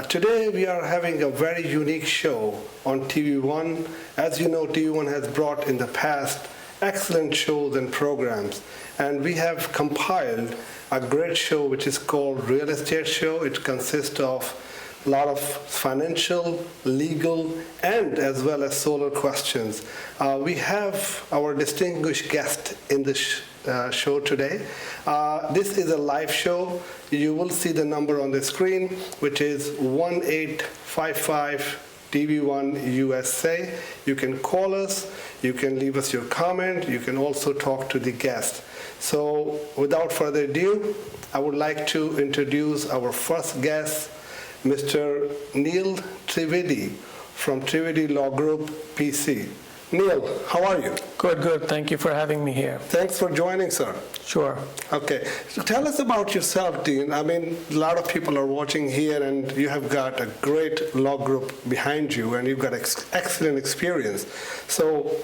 Today we are having a very unique show on TVOne. As you know, TVOne has brought in the past excellent shows and programs, and we have compiled a great show which is called Real Estate Show. It consists of a lot of financial, legal, and as well as solar questions. We have our distinguished guest in the show today. This is a live show. You will see the number on the screen, which is 1855 TvOneUSA. You can call us, you can leave us your comment, you can also talk to the guest. So without further ado, I would like to introduce our first guest, Mr. Neal Trivedi from Trivedi Law Group P.C. Neal, how are you? Good, good. Thank you for having me here. Thanks for joining, sir. Sure. Okay. So tell us about yourself, Dean. I mean, a lot of people are watching here, and you have got a great law group behind you, and you've got excellent experience. So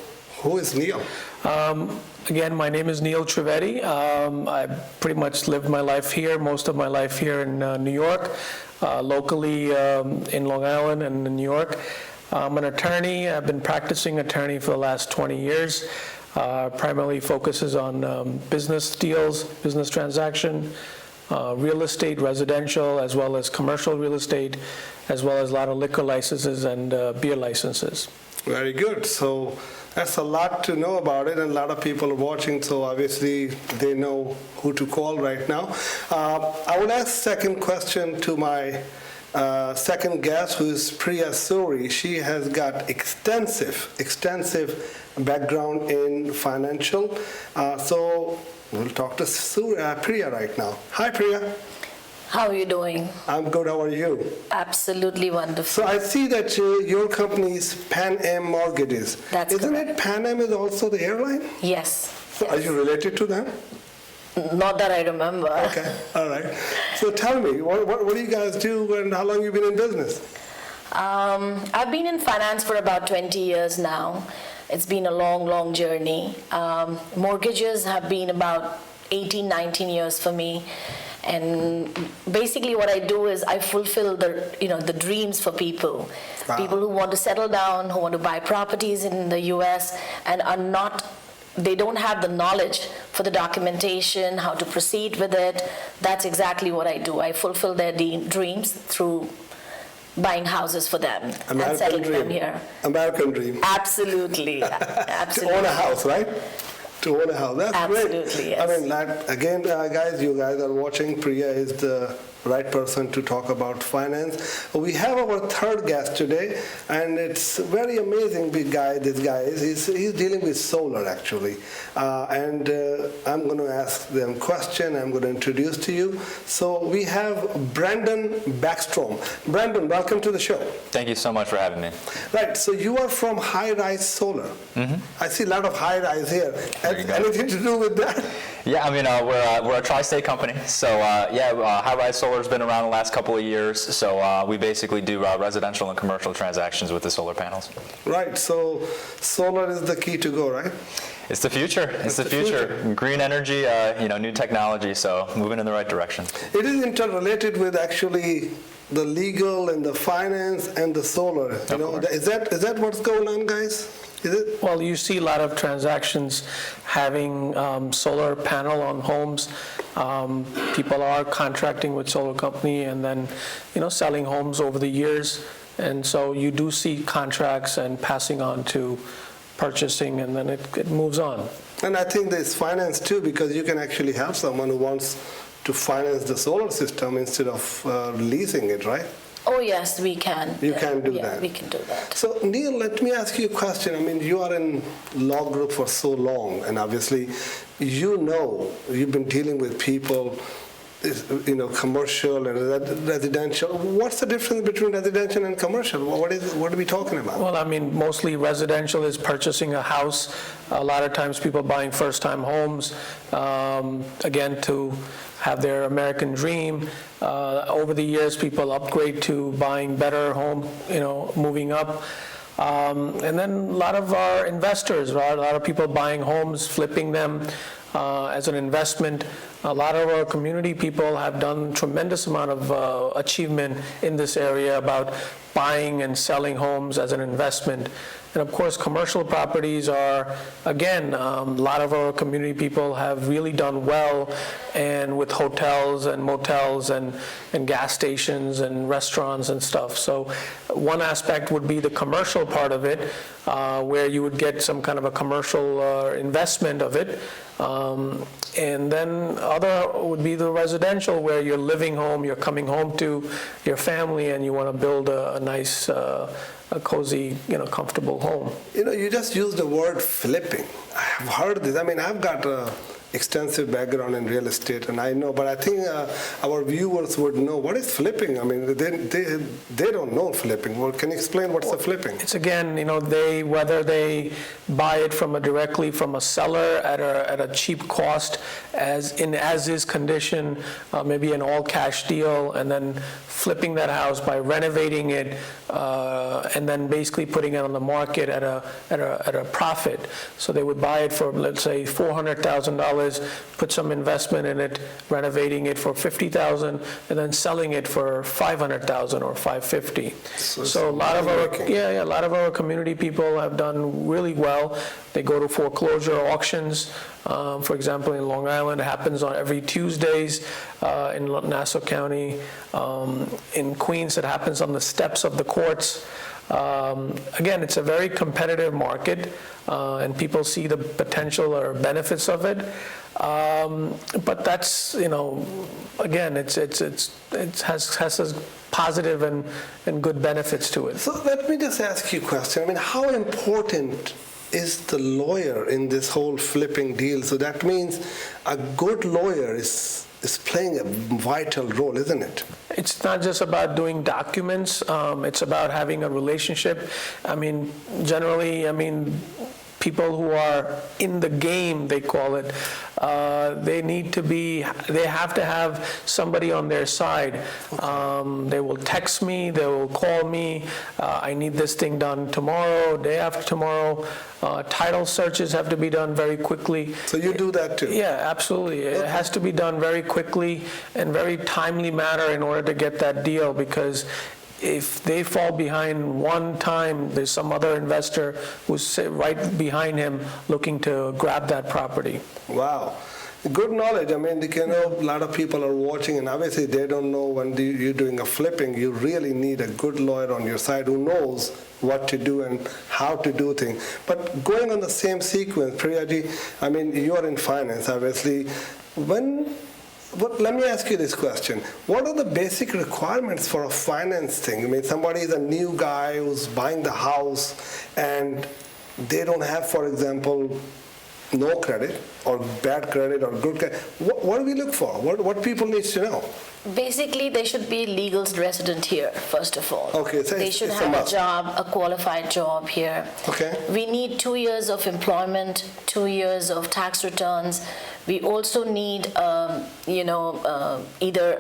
who is Neal? Again, my name is Neal Trivedi. I pretty much lived my life here, most of my life here in New York, locally in Long Island and in New York. I'm an attorney. I've been practicing attorney for the last 20 years. Primarily focuses on business deals, business transaction, real estate, residential, as well as commercial real estate, as well as a lot of liquor licenses and beer licenses. Very good. So that's a lot to know about it, and a lot of people are watching, so obviously they know who to call right now. I would ask second question to my second guest, who is Priya Suri. She has got extensive background in financial. So we'll talk to Priya right now. Hi, Priya. How are you doing? I'm good. How are you? Absolutely wonderful. So I see that your company is Panam Mortgages. That's Isn't correct. it Panam is also the airline? Yes. So are you related to them? Not that I remember. Okay, all right. So tell me, what do you guys do, and how long have you been in business? I've been in finance for about 20 years now. It's been a long, long journey. Mortgages have been about 18, 19 years for me. And basically what I do is I fulfill the dreams for people. Wow. People who want to settle down, who want to buy properties in the US and they don't have the knowledge for the documentation, how to proceed with it. That's exactly what I do. I fulfill their dreams through buying houses for them and settling them here. American dream. Absolutely. Absolutely. To own a house, right? To own a house. That's Absolutely, great. yes. I mean, again, guys, you guys are watching. Priya is the right person to talk about finance. We have our third guest today, and it's very amazing big guy. This guy is he's dealing with solar actually, and I'm going to ask them question. I'm going to introduce to you. So we have Brenden Beckstrom. Brenden, welcome to the show. Thank you so much for having me. Right. So you are from High Rise Solar. Mm-hmm. I see a lot of high rise here. Anything to do with that? Yeah, I mean, we're a tri-state company, so High Rise Solar's been around the last couple of years, so we basically do residential and commercial transactions with the solar panels. Right, so solar is the key to go, right? It's the future. It's the future. Green energy, new technology, so moving in the right direction. It is interrelated with actually the legal and the finance and the solar. Is that what's going on, guys? Is it? Well, you see a lot of transactions having solar panel on homes. People are contracting with solar company and then, selling homes over the years. And so you do see contracts and passing on to purchasing, and then it moves on. And I think there's finance too, because you can actually have someone who wants to finance the solar system instead of leasing it, right? Oh yes, we can. You can do that. Yeah, we can do that. So Neal, let me ask you a question. I mean, you are in law group for so long, and obviously, you've been dealing with people, commercial and residential. What's the difference between residential and commercial? What are we talking about? Well, I mean, mostly residential is purchasing a house. A lot of times people buying first-time homes, again, to have their American dream. Over the years, people upgrade to buying better home, moving up. And then a lot of our investors, right? A lot of people buying homes, flipping them as an investment, A lot of our community people have done tremendous amount of achievement in this area about buying and selling homes as an investment. And of course, commercial properties are, again, a lot of our community people have really done well, and with hotels and motels and gas stations and restaurants and stuff. So one aspect would be the commercial part of it, where you would get some kind of a commercial investment of it. And then other would be the residential, where you're living home, you're coming home to your family, and you want to build a nice, a cozy, comfortable home. You just used the word flipping. I have heard this. I mean, I've got a extensive background in real estate, and I know, but I think our viewers would know what is flipping. I mean, they don't know flipping. Well, can you explain what's the flipping? It's again, whether they buy it directly from a seller at a cheap cost, as is condition, maybe an all cash deal, and then flipping that house by renovating it, and then basically putting it on the market at a profit. So they would buy it for, let's say, $400,000, put some investment in it, renovating it for $50,000, and then selling it for $500,000 or $550,000. So a lot of our community people have done really well. They go to foreclosure auctions. For example, in Long Island, it happens on every Tuesdays. In Nassau County, in Queens, it happens on the steps of the courts. Again, it's a very competitive market, and people see the potential or benefits of it. But that's, again, it has positive and good benefits to it. So let me just ask you a question. I mean, how important is the lawyer in this whole flipping deal? So that means a good lawyer is playing a vital role, isn't it? It's not just about doing documents. It's about having a relationship. I mean, generally, people who are in the game, they call it, they have to have somebody on their side. They will text me, they will call me, I need this thing done tomorrow, day after tomorrow. Title searches have to be done very quickly. So you do that too? Yeah, absolutely. It has to be done very quickly and very timely manner in order to get that deal, because if they fall behind one time, there's some other investor who's right behind him looking to grab that property. Wow. Good knowledge. I mean, a lot of people are watching, and obviously they don't know when you're doing a flipping. You really need a good lawyer on your side who knows what to do and how to do things. But going on the same sequence, Priyaji, I mean, you're in finance, obviously. Let me ask you this question. What are the basic requirements for a finance thing? I mean, somebody is a new guy who's buying the house and they don't have, for example, no credit or bad credit or good credit. What do we look for? What people need to know? Basically, they should be legal resident here, first of all. Okay, so they should have a job, a qualified job here. Okay. We need 2 years of employment, 2 years of tax returns. We also need, either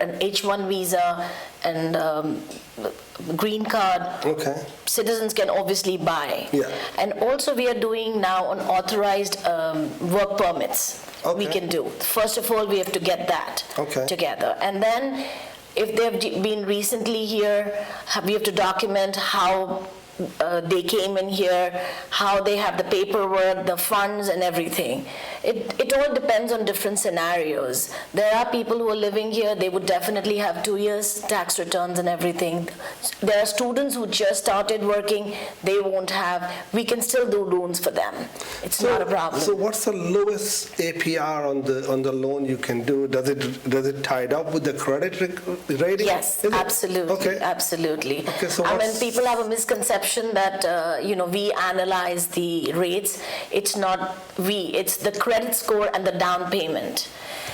an H-1 visa and green card. Okay. Citizens can obviously buy. Yeah. And also we are doing now unauthorized work permits. Okay. We can do. First of all, we have to get that together. And then if they've been recently here, we have to document how they came in here, how they have the paperwork, the funds and everything. It all depends on different scenarios. There are people who are living here, they would definitely have 2 years tax returns and everything. There are students who just started working, they won't have. We can still do loans for them. It's not a problem. So what's the lowest APR on the loan you can do? Does it tied up with the credit rating? Yes, absolutely. Okay. Absolutely. Okay, so people have a misconception that we analyze the rates. It's not we. It's the credit score and the down payment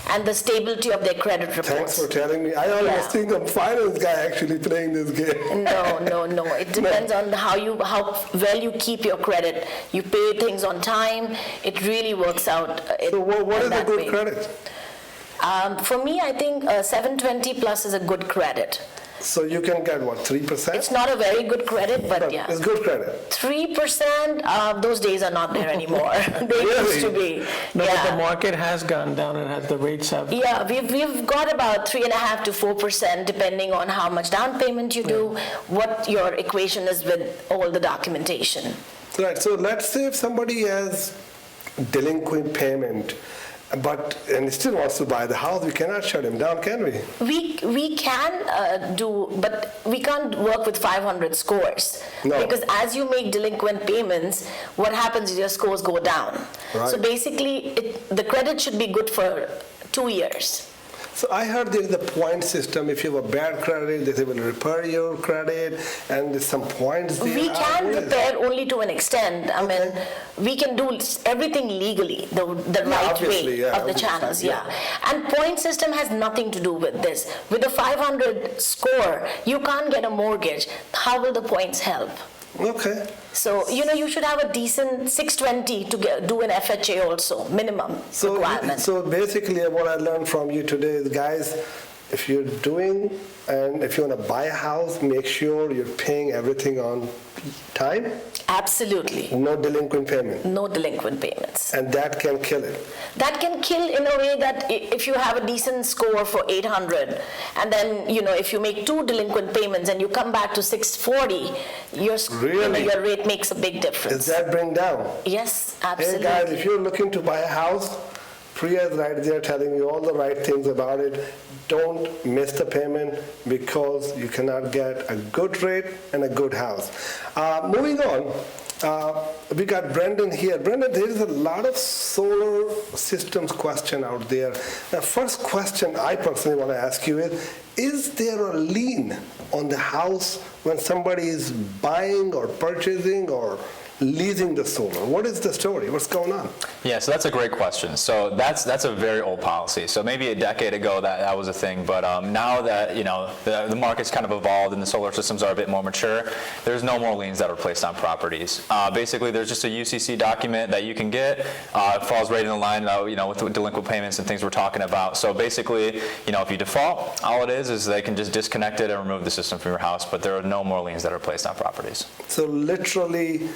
and the stability of their credit reports. Thanks for telling me. I almost think a finance guy actually playing this game. No. It depends on how well you keep your credit. You pay things on time. It really works out. So what is a good credit? For me, I think 720 plus is a good credit. So you can get what, 3%? It's not a very good credit, but yeah. It's good credit. 3%, those days are not there anymore. They used to be. No, yeah. but the market has gone down and the rates have. Yeah, we've got about 3.5% to 4%, depending on how much down payment you do, what your equation is with all the documentation. Right, so let's say if somebody has delinquent payment, and still wants to buy the house, we cannot shut him down, can we? We can do, but we can't work with 500 scores. No. Because as you make delinquent payments, what happens is your scores go down. Right. So basically, the credit should be good for 2 years. So I heard there is a point system. If you have a bad credit, they will repair your credit, and there's some points there. We can repair only to an extent. I mean, we can do everything legally, the right way of the channels, yeah. And point system has nothing to do with this. With a 500 score, you can't get a mortgage. How will the points help? Okay. So, you should have a decent 620 to do an FHA also, minimum requirement. So basically what I learned from you today is, guys, if you're doing, and if you want to buy a house, make sure you're paying everything on time. Absolutely. No delinquent payment. No delinquent payments. And that can kill it. That can kill in a way that if you have a decent score for 800, and then, if you make 2 delinquent payments and you come back to 640, your rate makes a big difference. Does that bring down? Yes, absolutely. Hey guys, if you're looking to buy a house, Priya is right there telling you all the right things about it. Don't miss the payment because you cannot get a good rate and a good house. Moving on, we got Brenden here. Brenden, there is a lot of solar systems question out there. The first question I personally want to ask you is there a lien on the house when somebody is buying or purchasing or leasing the solar? What is the story? What's going on? Yeah, so that's a great question. So that's a very old policy. So maybe a decade ago that was a thing, but now that the market's kind of evolved and the solar systems are a bit more mature, there's no more liens that are placed on properties. Basically, there's just a UCC document that you can get. It falls right in the line, with delinquent payments and things we're talking about. So basically, if you default, all it is they can just disconnect it and remove the system from your house, but there are no more liens that are placed on properties. So literally,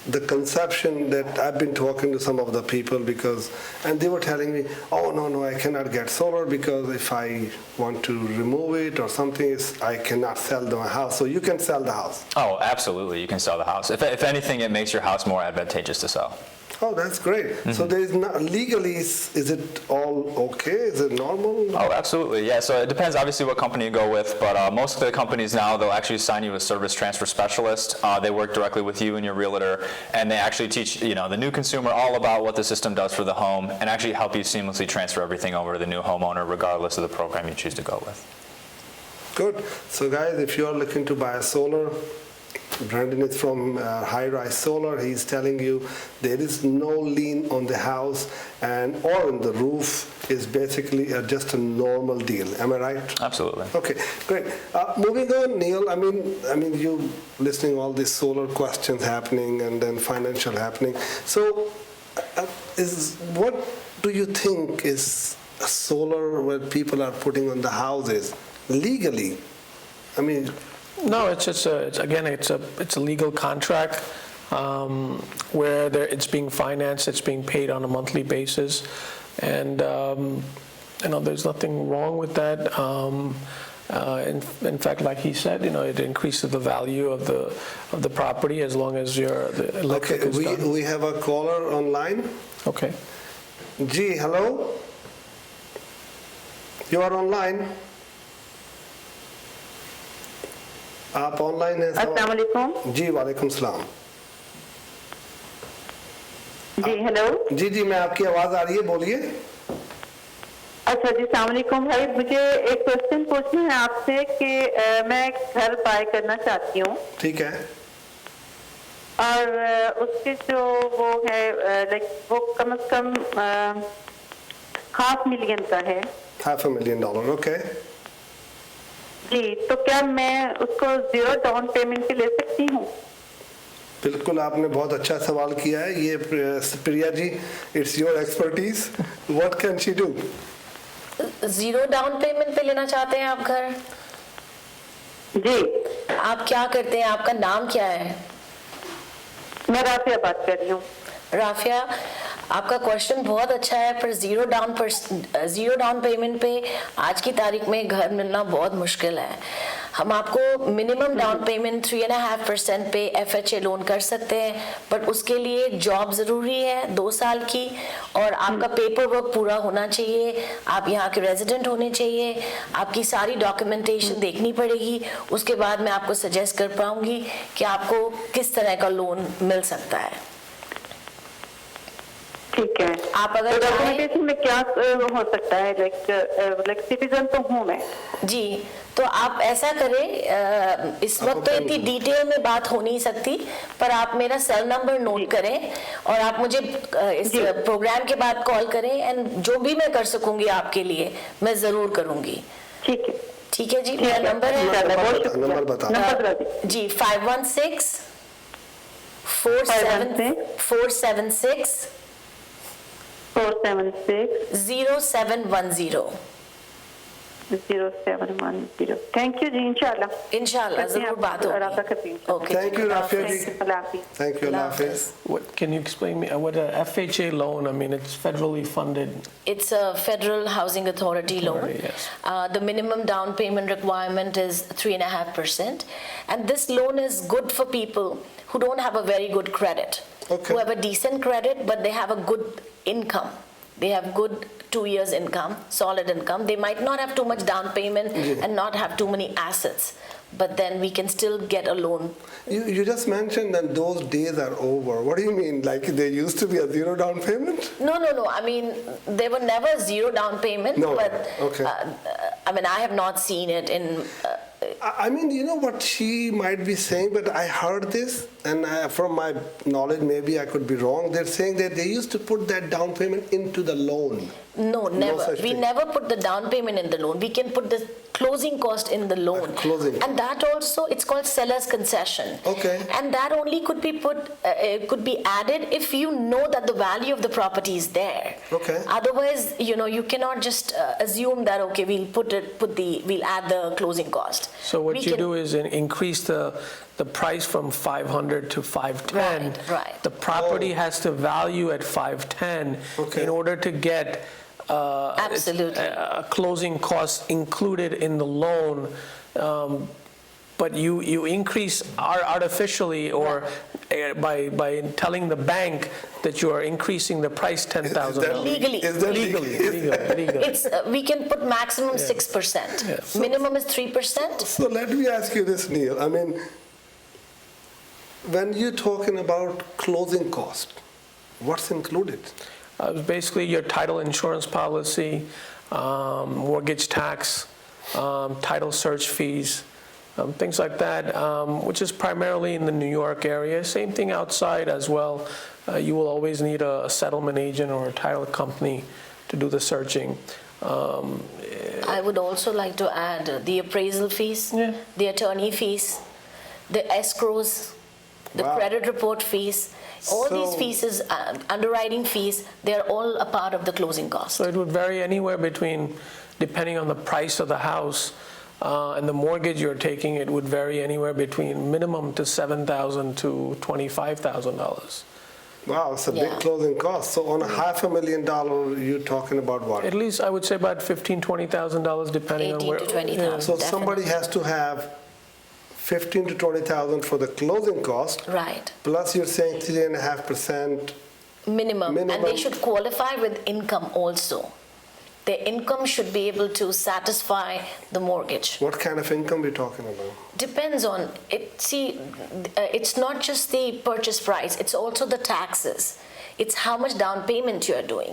the conception that I've been talking to some of the people and they were telling me, oh, no, I cannot get solar because if I want to remove it or something, I cannot sell my house. So you can sell the house. Oh, absolutely, you can sell the house. If anything, it makes your house more advantageous to sell. Oh, that's great. Mm-hmm. So there is not, legally, is it all okay? Is it normal? Oh, absolutely, yeah. So it depends obviously what company you go with, but most of the companies now, they'll actually assign you a service transfer specialist. They work directly with you and your realtor, and they actually teach the new consumer all about what the system does for the home and actually help you seamlessly transfer everything over to the new homeowner regardless of the program you choose to go with. Good. So guys, if you're looking to buy a solar, Brenden is from High Rise Solar. He's telling you there is no lien on the house or on the roof. Is basically just a normal deal. Am I right? Absolutely. Okay, great. Moving on, Neal. I mean, you listening all these solar questions happening and then financial happening. So, what do you think is a solar where people are putting on the houses legally? I mean. No, it's a legal contract where it's being financed, it's being paid on a monthly basis, and there's nothing wrong with that. In fact, like he said, it increases the value of the property as long as the electric is done. We have a caller online. Okay. Ji, hello. You are online. आप online हैं? अस्सलाम वालेकुम। जी वालेकुम सलाम। जी hello. जी मैं आपकी आवाज आ रही है, बोलिए। अच्छा जी, अस्सलाम वालेकुम भाई, मुझे एक क्वेश्चन पूछना है आपसे कि मैं घर बाय करना चाहती हूँ। ठीक है। और उसके जो वो है वो कम से कम $500,000 का है। $500,000, ओके। जी, तो क्या मैं उसको 0 डाउन पेमेंट पे ले सकती हूँ? बिल्कुल, आपने बहुत अच्छा सवाल किया है। ये Priya ji, it's your expertise. What can she do? 0 down payment पे लेना चाहते हैं आप घर? जी, आप क्या करते हैं, आपका नाम क्या है? मैं राफिया बात कर रही हूँ। राफिया, आपका क्वेश्चन बहुत अच्छा है, पर जीरो डाउन पेमेंट पे आज की तारीख में घर मिलना बहुत मुश्किल है। हम आपको मिनिमम डाउन पेमेंट 3.5% पे FHA लोन कर सकते हैं, बट उसके लिए जॉब ज़रूरी है 2 साल की, और आपका पेपर वर्क पूरा होना चाहिए, आप यहाँ के रेजिडेंट होने चाहिए, आपकी सारी डॉक्यूमेंटेशन देखनी पड़ेगी, उसके बाद मैं आपको सजेस्ट कर पाऊँगी कि आपको किस तरह का लोन मिल सकता है। ठीक है, आप अगर तो डॉक्यूमेंटेशन में क्या हो सकता है? लाइक सिटीजन तो हूँ मैं। जी, तो आप ऐसा करें, इस वक्त तो इतनी डिटेल में बात हो नहीं सकती, पर आप मेरा सेल नंबर नोट करें और आप मुझे इस प्रोग्राम के बाद कॉल करें, एंड जो भी मैं कर सकूंगी आपके लिए मैं जरूर करूंगी। ठीक है, ठीक है जी, मेरा नंबर है नंबर बता जी 516 476 0710। 0710। थैंक यू जी, इंशाल्लाह जरूर बात होगी। ओके, थैंक यू राफिया जी, अल्लाह हाफिज़। थैंक यू, अल्लाह हाफिज़। What can you explain me what a FHA loan? I mean, it's federally funded. It's a federal housing authority loan. Yes. The minimum down payment requirement is 3.5%, and this loan is good for people who don't have a very good credit, Okay. who have a decent credit but they have a good income. They have good 2 years income, solid income. They might not have too much down payment and not have too many assets, but then we can still get a loan. You just mentioned that those days are over. What do you mean? Like there used to be a zero down payment? No. I mean, there were never zero down payment, No, but okay. I mean, I have not seen it in. I mean, you know what she might be saying, but I heard this, and from my knowledge, maybe I could be wrong. They're saying that they used to put that down payment into the loan. No, never. such We thing. never put the down payment in the loan. We can put the closing cost in the loan. Closing. And that also, it's called seller's concession. Okay. And that only could be could be added if you know that the value of the property is there. Okay. Otherwise, you cannot just assume that, okay, we'll add the closing cost. So what We you can- do is increase the price from 500 to 510. Right. The property has to value at 510 Okay. in order to get Absolutely. a closing cost included in the loan. But you increase artificially or by telling the bank that you are increasing the price $10,000. Legally. Is that Legally. It's we can put maximum 6%. Yeah. Minimum is 3%. So let me ask you this, Neil. I mean, when you're talking about closing cost, what's included? Basically, your title insurance policy, mortgage tax, title search fees, things like that, which is primarily in the New York area. Same thing outside as well. You will always need a settlement agent or a title company to do the searching. I would also like to add the appraisal fees, Yeah. the attorney fees, the escrows, the Wow. credit report fees. All these So- fees, underwriting fees, they're all a part of the closing cost. So it would vary anywhere between, depending on the price of the house and the mortgage you're taking, it would vary anywhere between minimum to $7,000 to $25,000. Wow, it's a Yeah. big closing cost. So on a $500,000, you're talking about what? At least I would say about $15,000, $20,000 depending on 18 where. to 20,000. So somebody has to have 15 to 20,000 for the closing cost, Right, plus you're saying 3.5%. minimum. And they Minimum. should qualify with income also. Their income should be able to satisfy the mortgage. What kind of income we talking about? Depends on it. See, it's not just the purchase price, it's also the taxes. It's how much down payment you are doing.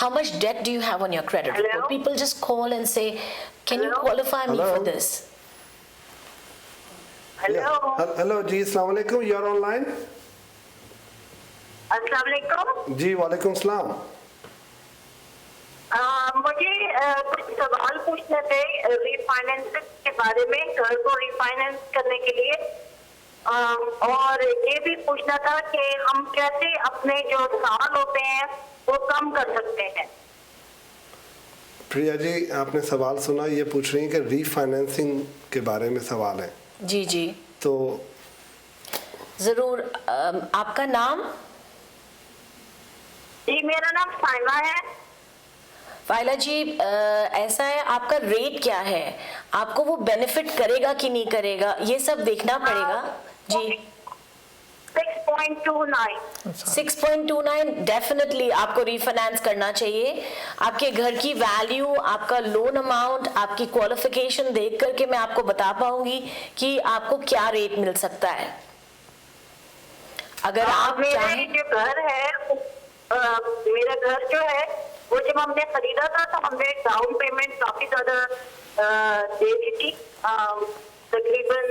How much debt do you have on your credit Hello? report? People just call and say, can you Hello? qualify me for Hello? this? Hello, Hello, जी, अस्सलाम वालेकुम, you're online? अस्सलाम वालेकुम। जी, वालेकुम सलाम। मुझे कुछ सवाल पूछने थे रीफाइनेंस के बारे में, घर को रीफाइनेंस करने के लिए, और ये भी पूछना था कि हम कैसे अपने जो साल होते हैं वो कम कर सकते हैं। प्रिया जी, आपने सवाल सुना, ये पूछ रही हैं कि रीफाइनेंसिंग के बारे में सवाल है। जी जी तो जरूर। आपका नाम? जी मेरा नाम साइमा है। फाइला जी, ऐसा है, आपका रेट क्या है? आपको वो बेनिफिट करेगा कि नहीं करेगा, ये सब देखना पड़ेगा। जी 6.29। 6.29 डेफिनेटली आपको रीफाइनेंस करना चाहिए। आपके घर की वैल्यू, आपका लोन अमाउंट, आपकी क्वालिफिकेशन देख करके मैं आपको बता पाऊंगी कि आपको क्या रेट मिल सकता है। अगर आप मेरा चाहें। जो घर है मेरा घर जो है वो जब हमने खरीदा था तो हमने डाउन पेमेंट काफी ज्यादा दे दी थी, तकरीबन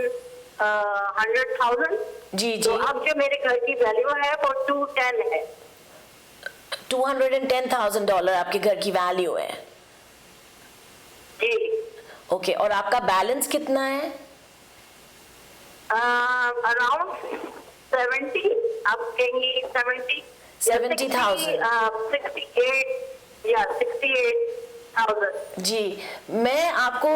100,000। जी जी तो अब जो मेरे घर की वैल्यू है वो 210 है। $210,000 आपके घर की वैल्यू है। जी ओके, और आपका बैलेंस कितना है? अराउंड 70, आप कहेंगी 70 70,000। 68 या 68,000। जी, मैं आपको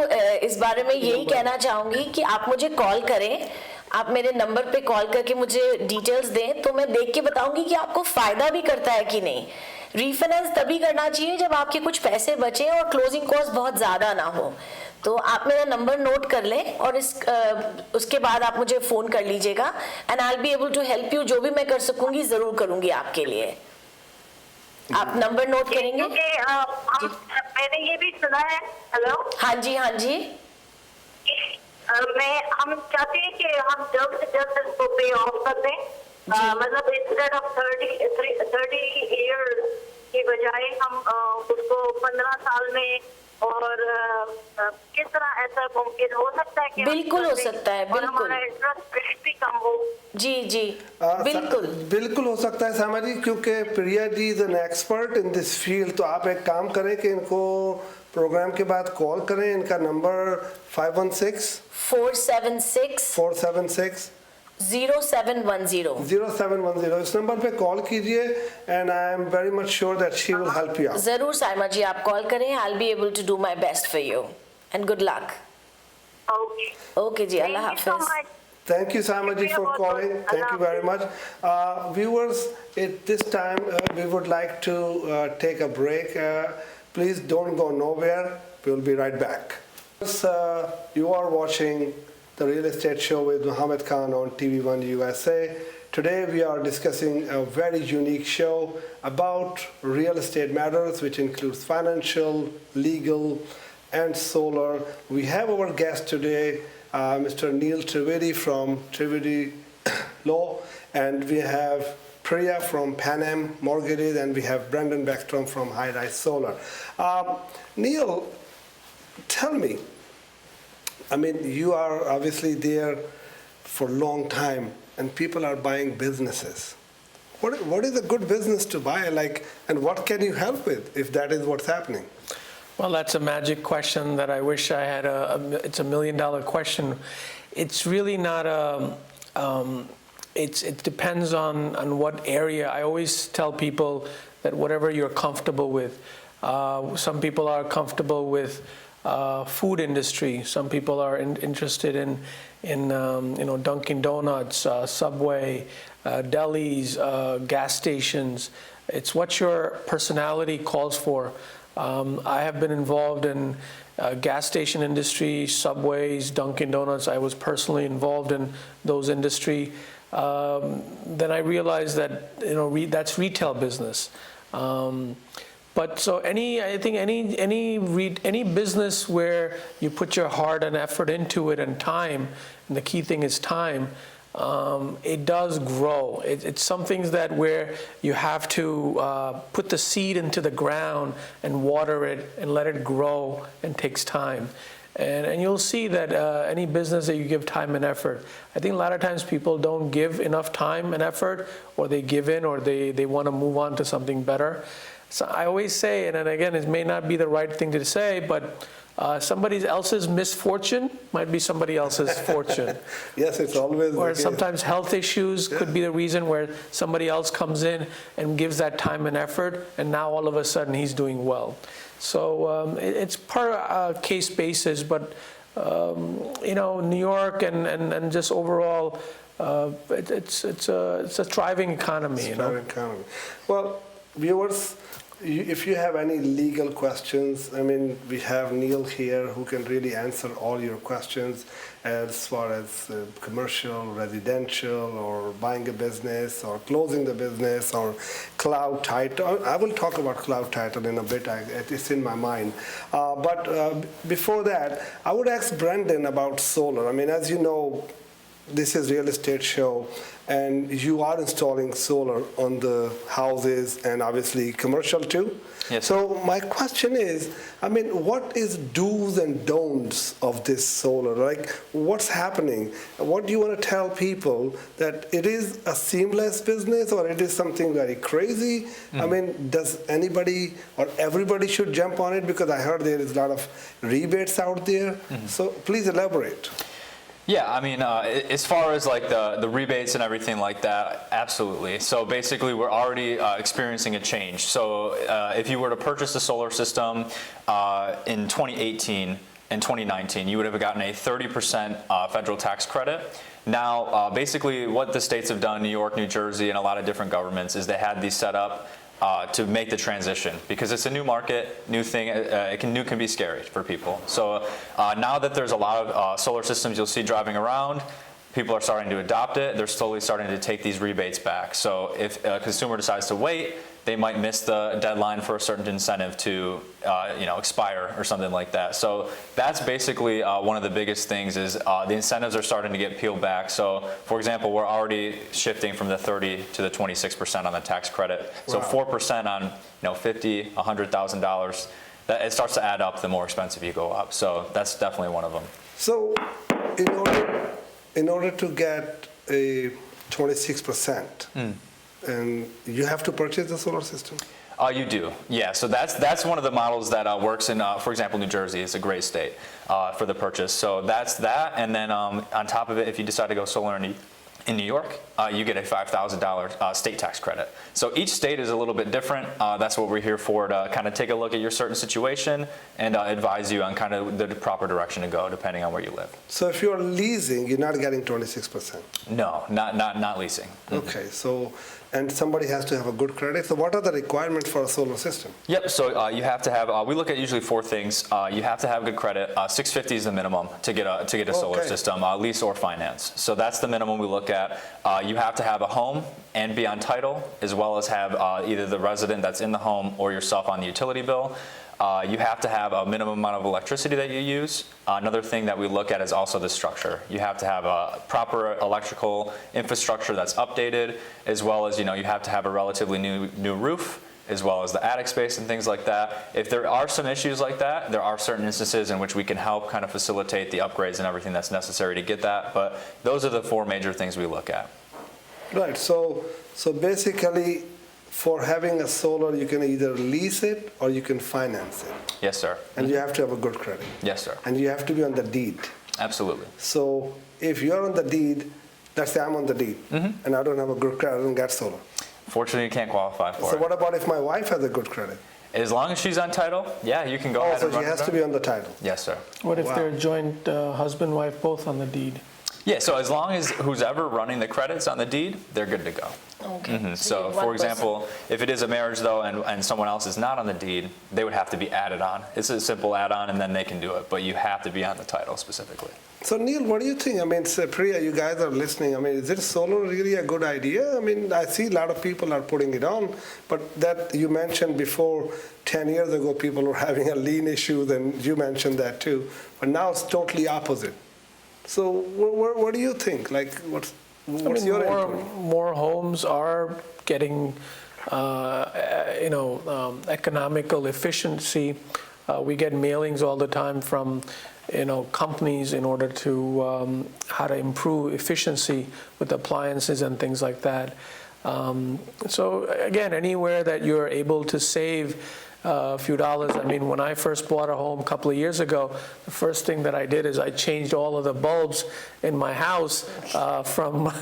इस बारे में यही कहना चाहूंगी कि आप मुझे कॉल करें। आप मेरे नंबर पे कॉल करके मुझे डिटेल्स दें तो मैं देख के बताऊंगी कि आपको फायदा भी करता है कि नहीं। रीफाइनेंस तभी करना चाहिए जब आपके कुछ पैसे बचे और क्लोजिंग कॉस्ट बहुत ज्यादा ना हो। तो आप मेरा नंबर नोट कर लें और उसके बाद आप मुझे फोन कर लीजिएगा and I will be able to help you. जो भी मैं कर सकूंगी जरूर करूंगी आपके लिए। आप नंबर नोट करेंगे? मैंने ये भी सुना है। हेलो, हाँ जी हाँ जी। हम चाहते हैं कि हम जल्द से जल्द इसको पे ऑफ कर दें। मतलब इंस्टेड ऑफ 30 ईयर की बजाय हम उसको 15 साल में, और किस तरह ऐसा मुमकिन हो सकता है कि बिल्कुल हो सकता है, और बिल्कुल। हमारा इंटरेस्ट रेट भी कम हो। जी जी बिल्कुल बिल्कुल हो सकता है सामा जी, क्योंकि Priya ji is an expert in this field. तो आप एक काम करें कि इनको प्रोग्राम के बाद कॉल करें। इनका नंबर 516 476 476 0710। 0710, इस नंबर पे कॉल कीजिए and I am very much sure that she will help you out. जरूर साइमा जी, आप कॉल करें। I will be able to do my best for you and good luck. Okay okay जी, Allah thank you so हाफिज। Much. Thank you, Sama ji, for calling. Thank you very much. Viewers, at this time, we would like to take a break. Please don't go nowhere. We'll be right back. You are watching the Real Estate Show with Mohammed Khan on TVOneUSA. Today we are discussing a very unique show about real estate matters, which includes financial, legal, and solar. We have our guest today, Mr. Neal Trivedi from Trivedi Law, and we have Priya from Panam Mortgages, and we have Brenden Beckstrom from High Rise Solar. Neal, tell me, I mean, you are obviously there for a long time, and people are buying businesses. What is a good business to buy, like, and what can you help with if that is what's happening? Well, that's a magic question that I wish I had. It's $1 million question. It's really not it depends on what area. I always tell people that whatever you're comfortable with. Some people are comfortable with food industry. Some people are interested in Dunkin' Donuts, Subway, delis, gas stations. It's what your personality calls for. I have been involved in gas station industry, Subways, Dunkin' Donuts. I was personally involved in those industry. Then I realized that that's retail business. But so I think any business where you put your heart and effort into it and time, and the key thing is time. It does grow. It's some things that where you have to put the seed into the ground and water it and let it grow, and takes time. And you'll see that any business that you give time and effort, I think a lot of times people don't give enough time and effort, or they give in, or they want to move on to something better. So I always say, and then again, it may not be the right thing to say, but somebody else's misfortune might be somebody else's fortune. Yes, it's always the Or case. sometimes health issues could be the reason where somebody else comes in and gives that time and effort, and now all of a sudden he's doing well. So it's per case basis, but New York and just overall, it's a thriving economy. Thriving economy. Well, viewers, if you have any legal questions, we have Neal here who can really answer all your questions as far as commercial, residential, or buying a business, or closing the business, or cloud title. I will talk about cloud title in a bit. It's in my mind. But before that, I would ask Brenden about solar. As you know, this is real estate show, and you are installing solar on the houses and obviously commercial too. Yes. So my question is, what is do's and don'ts of this solar? Like, what's happening? What do you want to tell people, that it is a seamless business or it is something very crazy? Does anybody or everybody should jump on it? Because I heard there is a lot of rebates out there. So please elaborate. Yeah, as far as like the rebates and everything like that, absolutely. So basically, we're already experiencing a change. So if you were to purchase a solar system in 2018 and 2019, you would have gotten a 30% federal tax credit. Now, basically, what the states have done, New York, New Jersey, and a lot of different governments, is they had these set up to make the transition, because it's a new market, new thing. New can be scary for people. So now that there's a lot of solar systems you'll see driving around, people are starting to adopt it. They're slowly starting to take these rebates back. So if a consumer decides to wait, they might miss the deadline for a certain incentive to expire or something like that. So that's basically one of the biggest things, is the incentives are starting to get peeled back. So for example, we're already shifting from the 30 to the 26% on the tax credit. So 4% on $50,000, $100,000, it starts to add up the more expensive you go up. So that's definitely one of them. So in order to get a 26%, and you have to purchase the solar system? You do, yeah. So that's one of the models that works in, for example, New Jersey is a great state for the purchase. So that's that, and then on top of it, if you decide to go solar in New York, you get a $5,000 state tax credit. So each state is a little bit different. That's what we're here for, to kind of take a look at your certain situation and advise you on kind of the proper direction to go, depending on where you live. So if you're leasing, you're not getting 26%? No, not leasing. Okay, so, and somebody has to have a good credit. So what are the requirements for a solar system? Yep, so you have to have, we look at usually 4 things. You have to have good credit. 650 is the minimum to get a solar system, lease or finance. So that's the minimum we look at. You have to have a home and be on title, as well as have either the resident that's in the home or yourself on the utility bill. You have to have a minimum amount of electricity that you use. Another thing that we look at is also the structure. You have to have a proper electrical infrastructure that's updated, as well as you have to have a relatively new roof, as well as the attic space and things like that. If there are some issues like that, there are certain instances in which we can help kind of facilitate the upgrades and everything that's necessary to get that. But those are the 4 major things we look at. Right, so basically, for having a solar, you can either lease it or you can finance it. Yes, sir. And you have to have a good credit. Yes, sir. And you have to be on the deed. Absolutely. So if you're on the deed, let's say I'm on the deed, and I don't have a good credit, I don't get solar. Fortunately, you can't qualify for So it. what about if my wife has a good credit? As long as she's on title, yeah, you can go ahead So and she run has it to down. be on the title. Yes, sir. What if Wow. they're joint husband, wife, both on the deed? Yeah, so as long as who's ever running the credits on the deed, they're good to go. Okay. So, for example, if it is a marriage, though, and someone else is not on the deed, they would have to be added on. It's a simple add-on, and then they can do it, but you have to be on the title specifically. So Neal, what do you think? Priya, you guys are listening. Is it solar really a good idea? I see a lot of people are putting it on, but that you mentioned before, 10 years ago, people were having a lien issue, then you mentioned that too. But now it's totally opposite. So what do you think? Like, what's your input? More homes are getting, economical efficiency. We get mailings all the time from, companies in order to how to improve efficiency with appliances and things like that. So again, anywhere that you're able to save a few dollars. I mean, when I first bought a home a couple of years ago, the first thing that I did is I changed all of the bulbs in my house from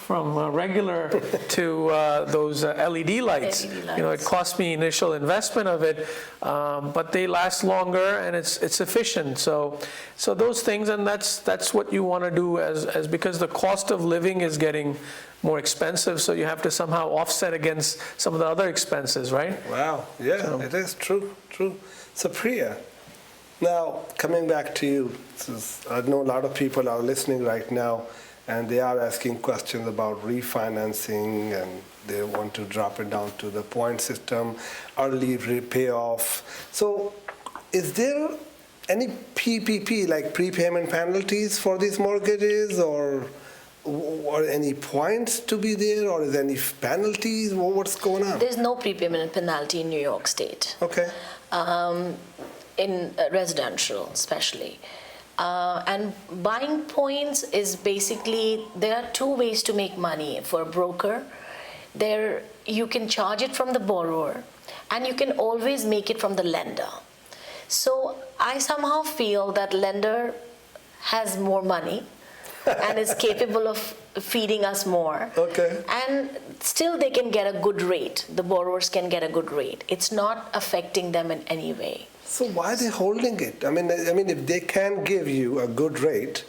regular to those LED lights. LED You know, it cost me initial investment of it, but they last longer and it's efficient. So those things, and that's what you want to do as because the cost of living is getting more expensive, so you have to somehow offset against some of the other expenses, right? Wow, yeah, it is true. So Priya, now coming back to you, I know a lot of people are listening right now, and they are asking questions about refinancing, and they want to drop it down to the point system, early payoff. So is there any PPP, like prepayment penalties for these mortgages, or any points to be there, or is there any penalties? What's going on? There's no prepayment penalty in New York State. Okay. In residential especially. And buying points is basically, there are two ways to make money for a broker. There, you can charge it from the borrower, and you can always make it from the lender. So I somehow feel that lender has more money and is capable of feeding us more. Okay. And still they can get a good rate. The borrowers can get a good rate. It's not affecting them in any way. So why are they holding it? I mean, if they can give you a good rate,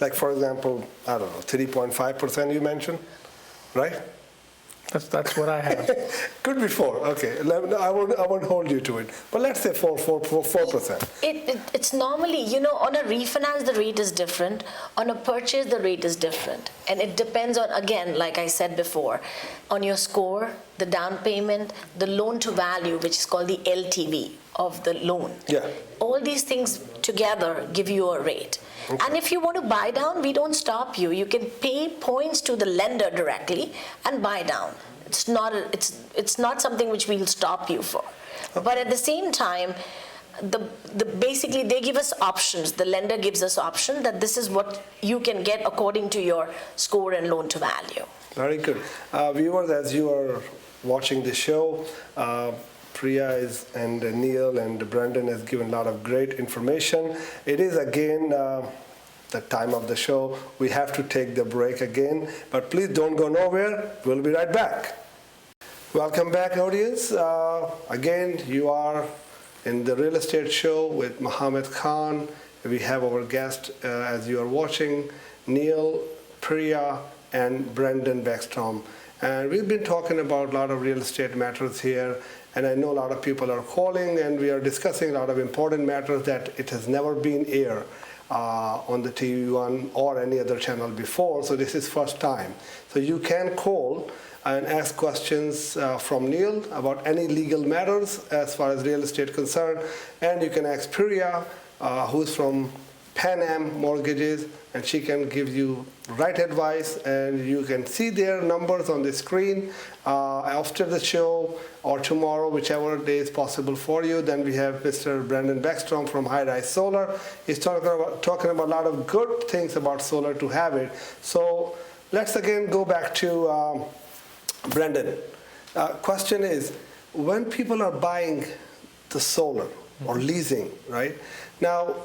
like for example, I don't know, 3.5% you mentioned, right? That's what I have. Could be 4. Okay, I won't hold you to it. But let's say 4%. It's normally, on a refinance, the rate is different. On a purchase, the rate is different. And it depends on, again, like I said before, on your score, the down payment, the loan to value, which is called the LTV of the loan. Yeah. All these things together give you a rate. Okay. And if you want to buy down, we don't stop you. You can pay points to the lender directly and buy down. It's not something which we'll stop you for. Okay. But at the same time, basically they give us options. The lender gives us option that this is what you can get according to your score and loan to value. Very good. Viewers, as you are watching the show, Priya and Neal and Brenden has given a lot of great information. It is again the time of the show. We have to take the break again, but please don't go nowhere. We'll be right back. Welcome back, audience. Again, you are in the real estate show with Mohammed Khan. We have our guest, as you are watching, Neal, Priya, and Brenden Beckstrom. And we've been talking about a lot of real estate matters here. And I know a lot of people are calling, and we are discussing a lot of important matters that it has never been aired on the TVOne or any other channel before. So this is first time. So you can call and ask questions from Neal about any legal matters as far as real estate concerned. And you can ask Priya, who's from Panam Mortgages, and she can give you right advice, and you can see their numbers on the screen after the show or tomorrow, whichever day is possible for you. Then we have Mr. Brenden Beckstrom from High Rise Solar. He's talking about a lot of good things about solar to have it. So let's again go back to Brenden. Question is, when people are buying the solar or leasing, right? Now,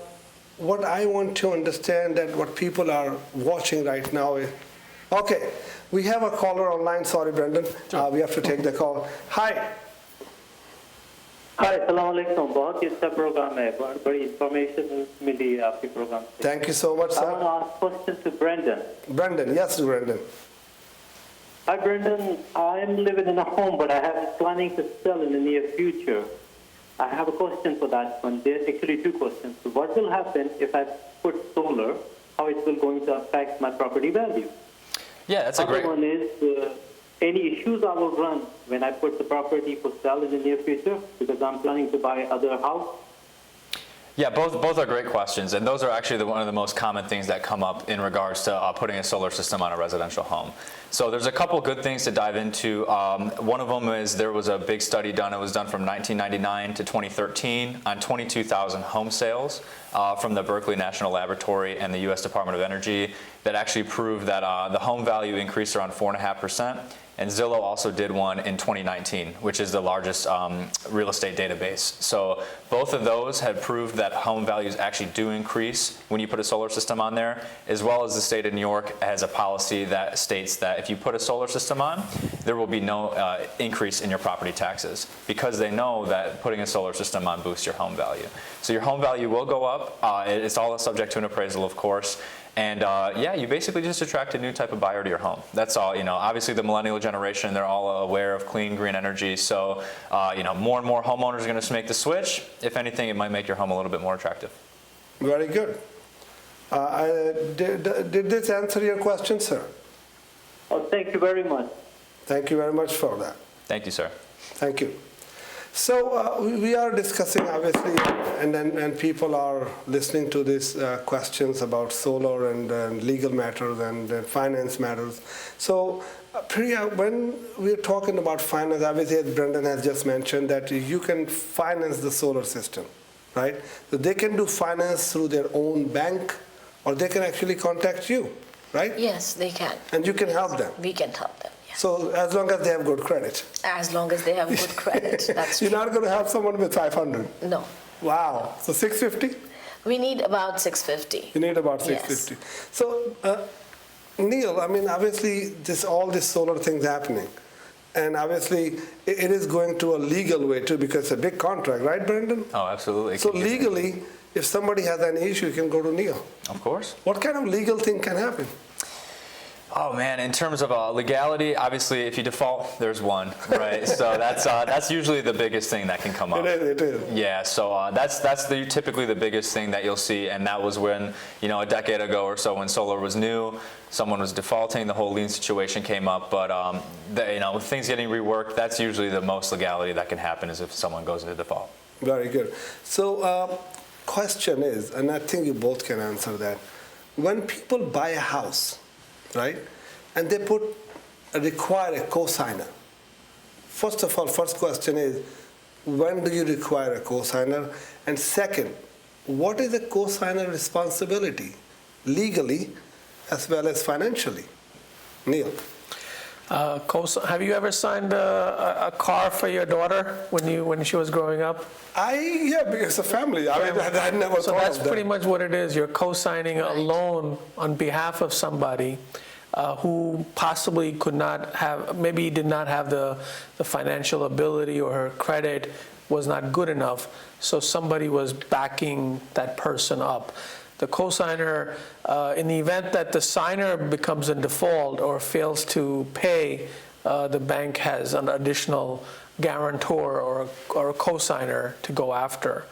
what I want to understand that what people are watching right now is, okay, we have a caller online. Sorry, Brenden. We have to take the call. Hi. Hi, assalamu alaikum. बहुत ही अच्छा program है. बड़ी information मिली आपके program से. Thank you so much, sir. I want to ask question to Brenden. Brenden, yes, Brenden. Hi, Brenden. I'm living in a home, but I have planning to sell in the near future. I have a question for that one. There's actually two questions. So what will happen if I put solar? How it will going to affect my property value? Yeah, that's a great one. Is any issues I will run when I put the property for sale in the near future, because I'm planning to buy other house. Yeah, both are great questions, and those are actually one of the most common things that come up in regards to putting a solar system on a residential home. So there's a couple good things to dive into. One of them is there was a big study done. It was done from 1999 to 2013 on 22,000 home sales from the Berkeley National Laboratory and the U.S. Department of Energy. that actually proved that the home value increased around 4.5%. And Zillow also did one in 2019, which is the largest real estate database. So both of those had proved that home values actually do increase when you put a solar system on there, as well as the state of New York has a policy that states that if you put a solar system on, there will be no increase in your property taxes, because they know that putting a solar system on boosts your home value. So your home value will go up. It's all subject to an appraisal, of course. And yeah, you basically just attract a new type of buyer to your home. That's all. Obviously the millennial generation, they're all aware of clean, green energy. So, more and more homeowners are going to make the switch. If anything, it might make your home a little bit more attractive. Very good. Did this answer your question, sir? Oh, thank you very much. Thank you very much for that. Thank you, sir. Thank you. So we are discussing, obviously, and people are listening to these questions about solar and legal matters and finance matters. So Priya, when we're talking about finance, obviously, as Brenden has just mentioned, that you can finance the solar system, right? So they can do finance through their own bank, or they can actually contact you, right? Yes, they can. And you can help them. We can help them. So as long as they have good credit. As long as they have good credit, that's You're true. not going to have someone with 500. No. Wow. So 650? We need about 650. You need about Yes. 650. So, Neal, I mean, obviously, all this solar things happening. And obviously, it is going to a legal way too, because it's a big contract, right, Brenden? Oh, absolutely. So legally, if somebody has an issue, you can go to Neal. Of course. What kind of legal thing can happen? Oh man, in terms of legality, obviously, if you default, there's one, right? So that's usually the biggest thing that can come up. It is. Yeah, so that's typically the biggest thing that you'll see, and that was when, a decade ago or so, when solar was new, someone was defaulting, the whole lien situation came up. But with things getting reworked, that's usually the most legality that can happen, is if someone goes into default. Very good. So, question is, and I think you both can answer that. When people buy a house, right, and they require a cosigner. First of all, first question is, when do you require a cosigner? And second, what is a cosigner responsibility, legally as well as financially? Neal. Have you ever signed a car for your daughter when she was growing up? Yeah, because of family. I mean, I never So thought that's of that. pretty much what it is. You're co-signing a loan on behalf of somebody who possibly could not have, maybe did not have the financial ability, or her credit was not good enough. So somebody was backing that person up. The co-signer, in the event that the signer becomes in default or fails to pay, the bank has an additional guarantor or a co-signer to go after.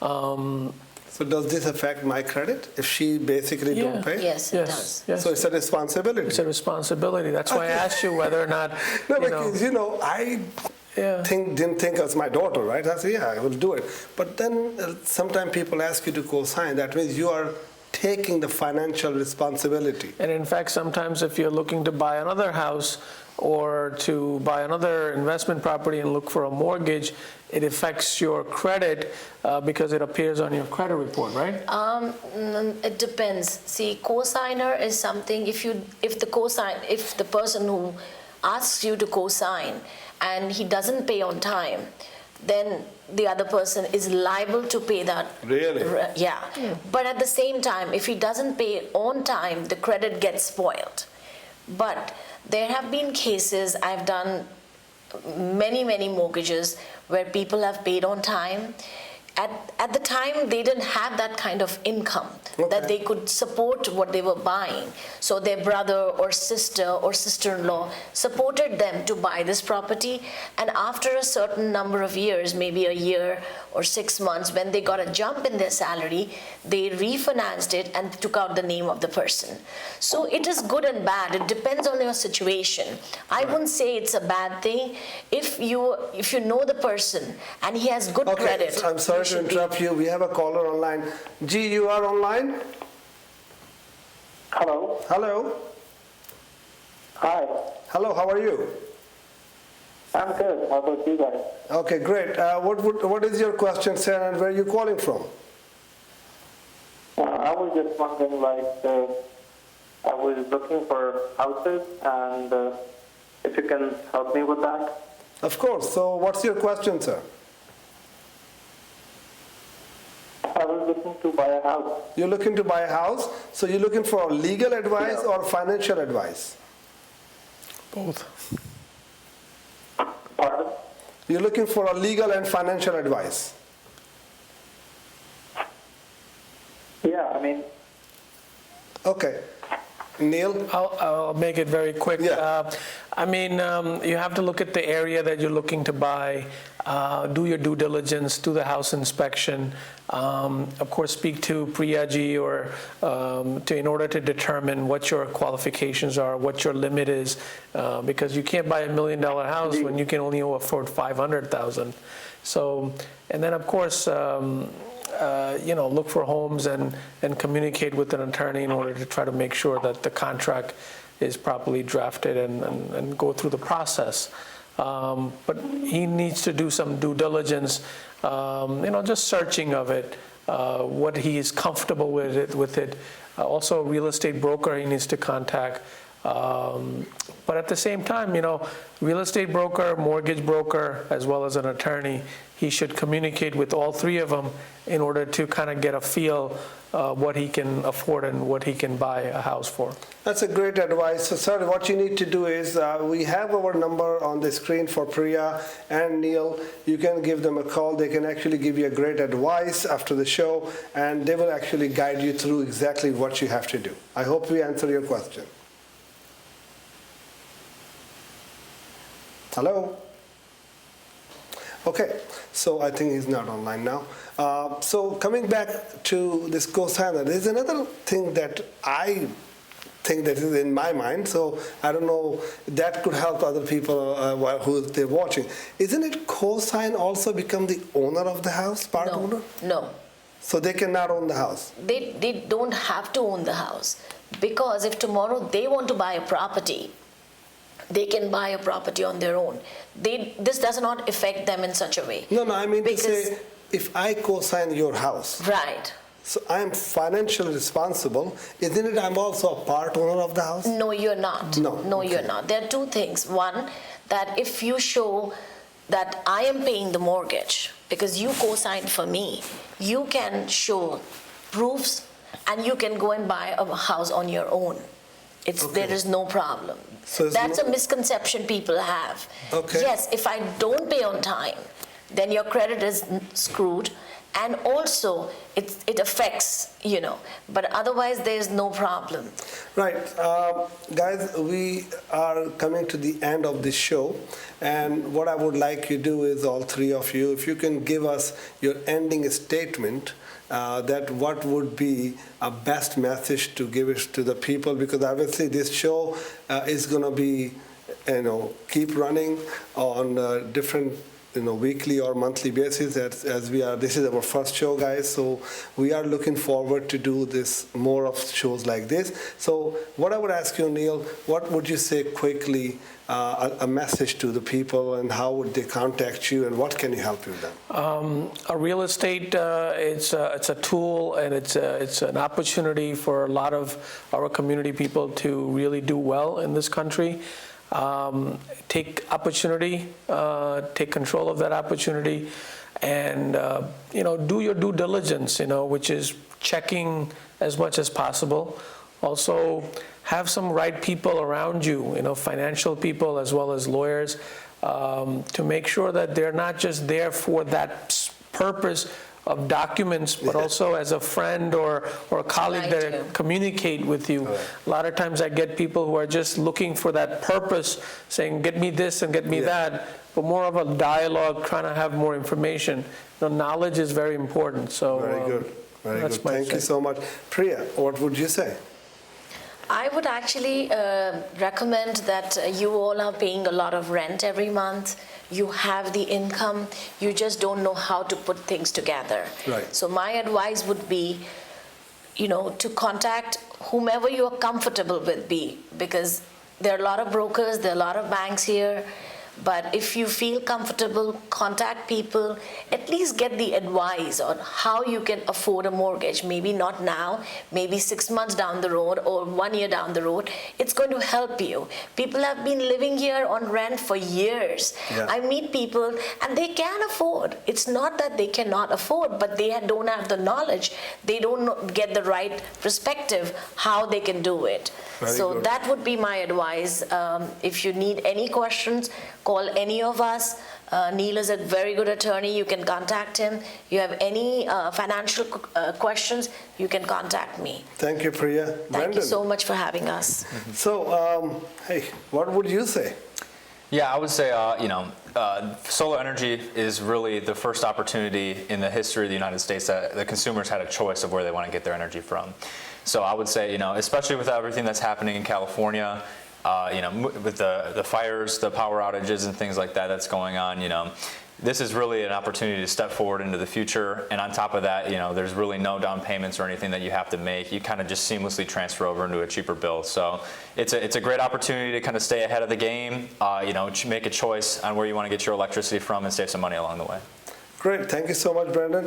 So does this affect my credit if she basically don't pay? Yes, it does. Yes. So it's a responsibility. It's a responsibility. That's why I asked you whether or not, No, because I didn't think as my daughter, right? I said, yeah, I will do it. But then sometimes people ask you to co-sign. That means you are taking the financial responsibility. And in fact, sometimes if you're looking to buy another house or to buy another investment property and look for a mortgage, it affects your credit because it appears on your credit report, right? It depends. See, cosigner is something, if the person who asks you to cosign and he doesn't pay on time, then the other person is liable to pay that. Really? Yeah. But at the same time, if he doesn't pay on time, the credit gets spoiled. But there have been cases, I've done many mortgages where people have paid on time. At the time, they didn't have that kind of income that they could support what they were buying. So their brother or sister-in-law supported them to buy this property. And after a certain number of years, maybe a year or 6 months, when they got a jump in their salary, they refinanced it and took out the name of the person. So it is good and bad. It depends on your situation. I wouldn't say it's a bad thing. If you know the person and he has good credit. Okay, I'm sorry to interrupt you. We have a caller online. G, you are online? Hello. Hello. Hi. Hello, how are you? I'm good. How about you guys? Okay, great. What is your question, sir, and where are you calling from? I was just wondering, I was looking for houses, and if you can help me with that. Of course. So what's your question, sir? I was looking to buy a house. You're looking to buy a house, so you're looking for legal advice or financial advice? Both. Pardon? You're looking for a legal and financial advice. Yeah, I mean, Okay. Neil? I'll make it very quick. Yeah. I mean, you have to look at the area that you're looking to buy, do your due diligence, do the house inspection. Of course, speak to Priya ji or in order to determine what your qualifications are, what your limit is, because you can't buy $1 million house when you can only afford 500,000. So, and then of course, look for homes and communicate with an attorney in order to try to make sure that the contract is properly drafted and go through the process. But he needs to do some due diligence, just searching of it, what he is comfortable with it. Also, a real estate broker he needs to contact. But at the same time, real estate broker, mortgage broker, as well as an attorney, he should communicate with all three of them in order to kind of get a feel what he can afford and what he can buy a house for. That's a great advice. So, sir, what you need to do is we have our number on the screen for Priya and Neal. You can give them a call. They can actually give you a great advice after the show, and they will actually guide you through exactly what you have to do. I hope we answer your question. Hello? Okay, so I think he's not online now. So coming back to this cosigner, there's another thing that I think that is in my mind, so I don't know, that could help other people who they're watching. Isn't it cosign also become the owner of the house, part owner? No. So they cannot own the house? They don't have to own the house, because if tomorrow they want to buy a property, they can buy a property on their own. This does not affect them in such a way. No, I mean because, to say, if I co-sign your house, right. so I am financially responsible, isn't it I'm also a part owner of the house? No, you're not. No, okay. You're not. There are two things. One, that if you show that I am paying the mortgage because you co-signed for me, you can show proofs and you can go and buy a house on your own. There is no problem. So that's a misconception people have. Okay. Yes, if I don't pay on time, then your credit is screwed, and also it affects, but otherwise there's no problem. Right. Guys, we are coming to the end of this show, and what I would like you to do is, all three of you, if you can give us your ending statement, that what would be a best message to give it to the people, because obviously this show is going to be, keep running on different weekly or monthly basis as we are. This is our first show, guys, so we are looking forward to do this more of shows like this. So what I would ask you, Neal, what would you say quickly, a message to the people, and how would they contact you, and what can you help you with them? A real estate, it's a tool, and it's an opportunity for a lot of our community people to really do well in this country. Take opportunity, take control of that opportunity, and do your due diligence, which is checking as much as possible. Also, have some right people around you, financial people as well as lawyers, to make sure that they're not just there for that purpose of documents, but also as a friend or a colleague that communicate with you. Right. A lot of times I get people who are just looking for that purpose, saying, get me this and get me that, but more of a dialogue, trying to have more information. Knowledge is very important. So very good. Very good. Thank you so much. Priya, what would you say? I would actually recommend that you all are paying a lot of rent every month. You have the income, you just don't know how to put things together. Right. So my advice would be, to contact whomever you are comfortable with, because there are a lot of brokers, there are a lot of banks here, But if you feel comfortable, contact people, at least get the advice on how you can afford a mortgage. Maybe not now, maybe 6 months down the road or 1 year down the road. It's going to help you. People have been living here on rent for years. Yeah. I meet people and they can afford. It's not that they cannot afford, but they don't have the knowledge. They don't get the right perspective how they can do it. Very So good. that would be my advice. If you need any questions, call any of us. Neal is a very good attorney. You can contact him. You have any financial questions, you can contact me. Thank you, Priya. Thank you Brenden. so much for having us. So, hey, what would you say? Yeah, I would say, solar energy is really the first opportunity in the history of the United States that the consumers had a choice of where they want to get their energy from. So I would say, especially with everything that's happening in California, with the fires, the power outages and things like that that's going on, this is really an opportunity to step forward into the future. And on top of that, there's really no down payments or anything that you have to make. You kind of just seamlessly transfer over into a cheaper bill. So it's a great opportunity to kind of stay ahead of the game, make a choice on where you want to get your electricity from and save some money along the way. Great, thank you so much, Brenden.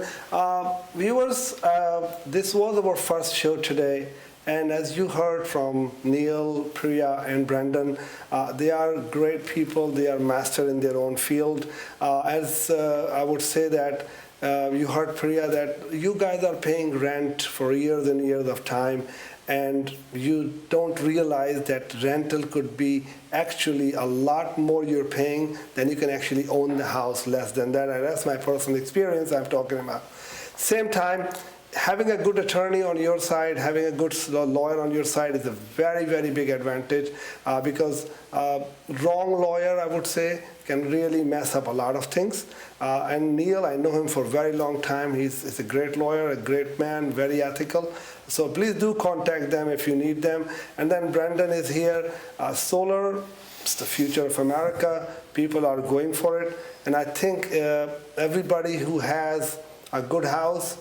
Viewers, this was our first show today. And as you heard from Neal, Priya, and Brenden, they are great people. They are master in their own field. I would say that you heard Priya that you guys are paying rent for years and years of time, and you don't realize that rental could be actually a lot more you're paying than you can actually own the house, less than that. And that's my personal experience I'm talking about. Same time, having a good attorney on your side, having a good lawyer on your side is a very, very big advantage because wrong lawyer, I would say, can really mess up a lot of things. And Neal, I know him for a very long time. He's a great lawyer, a great man, very ethical. So please do contact them if you need them. And then Brenden is here. Solar, it's the future of America. People are going for it. And I think everybody who has a good house,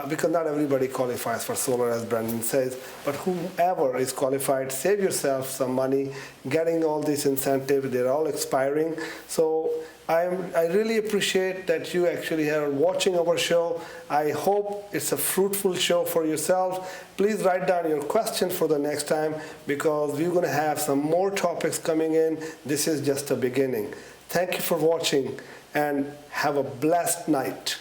because not everybody qualifies for solar, as Brenden says, but whoever is qualified, save yourself some money. Getting all these incentives, they're all expiring. So I really appreciate that you actually are watching our show. I hope it's a fruitful show for yourselves. Please write down your questions for the next time, because we're going to have some more topics coming in. This is just a beginning. Thank you for watching, and have a blessed night.